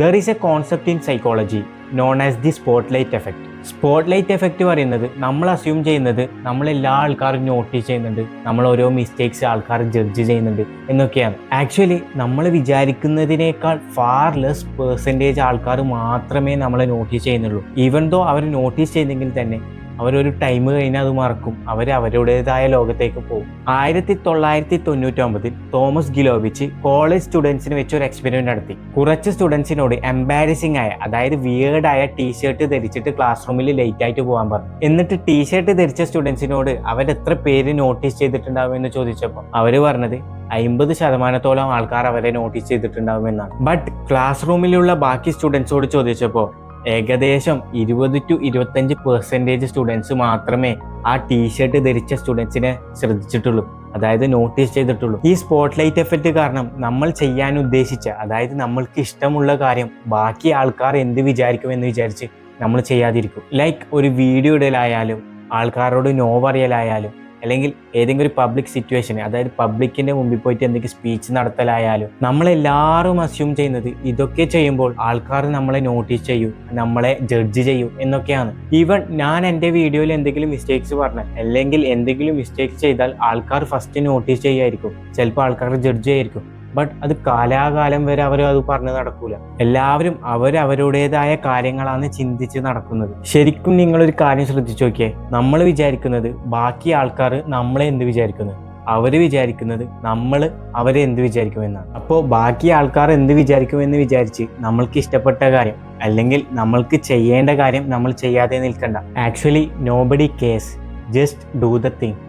There is A concept in psychology known as the spotlight effect. Spotlight effect പറയുന്നത് നമ്മൾ assume ചെയ്യുന്നത് നമ്മളെല്ലാ ആൾക്കാരും നോട്ടീസ് ചെയ്യുന്നുണ്ട്, നമ്മൾ ഓരോ മിസ്റ്റേക്സ് ആൾക്കാർ ജഡ്ജ് ചെയ്യുന്നുണ്ട് എന്നൊക്കെയാണ്. ആക്ച്വലി നമ്മൾ വിചാരിക്കുന്നതിനേക്കാൾ ഫാർ ലെസ് പെർസെൻറ്റേജ് ആൾക്കാർ മാത്രമേ നമ്മളെ നോട്ടീസ് ചെയ്യുന്നുള്ളൂ. ഈവൻ ദോ അവർ നോട്ടീസ് ചെയ്യുന്നെങ്കിൽ തന്നെ അവരൊരു ടൈം കഴിഞ്ഞാൽ അത് മറക്കും, അവരുടേതായ ലോകത്തേക്ക് പോകും. 1999 തോമസ് ഗിലോവിച്ച് കോളേജ് സ്റ്റുഡൻസിന് വെച്ച് ഒരു എക്സ്പെരിമെന്റ് നടത്തി. കുറച്ച് സ്റ്റുഡൻസിനോട് എംബാരസിംഗ് ആയ, അതായത് വിയേർഡായ ടീഷർട്ട് ധരിച്ചിട്ട് ക്ലാസ് റൂമിൽ ലേറ്റ് ആയിട്ട് പോകാൻ പറഞ്ഞു. എന്നിട്ട് ടീഷർട്ട് ധരിച്ച സ്റ്റുഡൻസിനോട് അവരെത്ര പേര് നോട്ടീസ് ചെയ്തിട്ടുണ്ടാവും എന്ന് ചോദിച്ചപ്പോൾ അവർ പറഞ്ഞത് 50% ആൾക്കാർ അവരെ നോട്ടീസ് ചെയ്തിട്ടുണ്ടാവുമെന്നാണ്. ബട്ട് ക്ലാസ് റൂമിലുള്ള ബാക്കി സ്റ്റുഡൻസോട് ചോദിച്ചപ്പോൾ ഏകദേശം 20 to 25% സ്റ്റുഡൻസ് മാത്രമേ ആ ടീഷർട്ട് ധരിച്ച സ്റ്റുഡൻസിനെ ശ്രദ്ധിച്ചിട്ടുള്ളൂ, അതായത് നോട്ടീസ് ചെയ്തിട്ടുള്ളൂ. ഈ സ്പോട്ട്ലൈറ്റ് എഫക്റ്റ് കാരണം നമ്മൾ ചെയ്യാൻ ഉദ്ദേശിച്ച, അതായത് നമ്മൾക്ക് ഇഷ്ടമുള്ള കാര്യം ബാക്കി ആൾക്കാർ എന്ത് വിചാരിക്കുമെന്ന് വിചാരിച്ച് നമ്മൾ ചെയ്യാതിരിക്കും. ലൈക്ക് ഒരു വീഡിയോ ഇടലായാലും, ആൾക്കാരോട് നോ പറയലായാലും, അല്ലെങ്കിൽ ഏതെങ്കിലും ഒരു പബ്ലിക് സിറ്റുവേഷൻ, അതായത് പബ്ലിക്കിന്റെ മുമ്പിൽ പോയിട്ട് എന്തെങ്കിലും സ്പീച്ച് നടത്തലായാലും, നമ്മളെല്ലാവരും അസ്യൂം ചെയ്യുന്നത് ഇതൊക്കെ ചെയ്യുമ്പോൾ ആൾക്കാർ നമ്മളെ നോട്ടീസ് ചെയ്യും, നമ്മളെ ജഡ്ജ് ചെയ്യും എന്നൊക്കെയാണ്. ഈവൻ ഞാൻ എൻ്റെ വീഡിയോയിൽ എന്തെങ്കിലും മിസ്റ്റേക്സ് പറഞ്ഞാൽ, അല്ലെങ്കിൽ എന്തെങ്കിലും മിസ്റ്റേക്സ് ചെയ്താൽ ആൾക്കാർ ഫസ്റ്റ് നോട്ടീസ് ചെയ്യായിരിക്കും, ചിലപ്പോൾ ആൾക്കാർ ജഡ്ജ് ചെയ്യായിരിക്കും. ബട്ട് അത് കാലാകാലം വരെ അവർ അത് പറഞ്ഞ് നടക്കൂല. എല്ലാവരും അവരവരുടേതായ കാര്യങ്ങളാണ് ചിന്തിച്ച് നടക്കുന്നത്. ശരിക്കും നിങ്ങളൊരു കാര്യം ശ്രദ്ധിച്ചു നോക്കിയേ, നമ്മൾ വിചാരിക്കുന്നത് ബാക്കി ആൾക്കാർ നമ്മളെ എന്ത് വിചാരിക്കുന്നത്, അവർ വിചാരിക്കുന്നത് നമ്മൾ അവരെ എന്ത് വിചാരിക്കുമെന്നാണ്. അപ്പോൾ ബാക്കി ആൾക്കാർ എന്ത് വിചാരിക്കുമെന്ന് വിചാരിച്ച് നമ്മൾക്ക് ഇഷ്ടപ്പെട്ട കാര്യം, അല്ലെങ്കിൽ നമ്മൾക്ക് ചെയ്യേണ്ട കാര്യം നമ്മൾ ചെയ്യാതെ നിൽക്കണ്ട. Actually nobody CARES, just do the thing.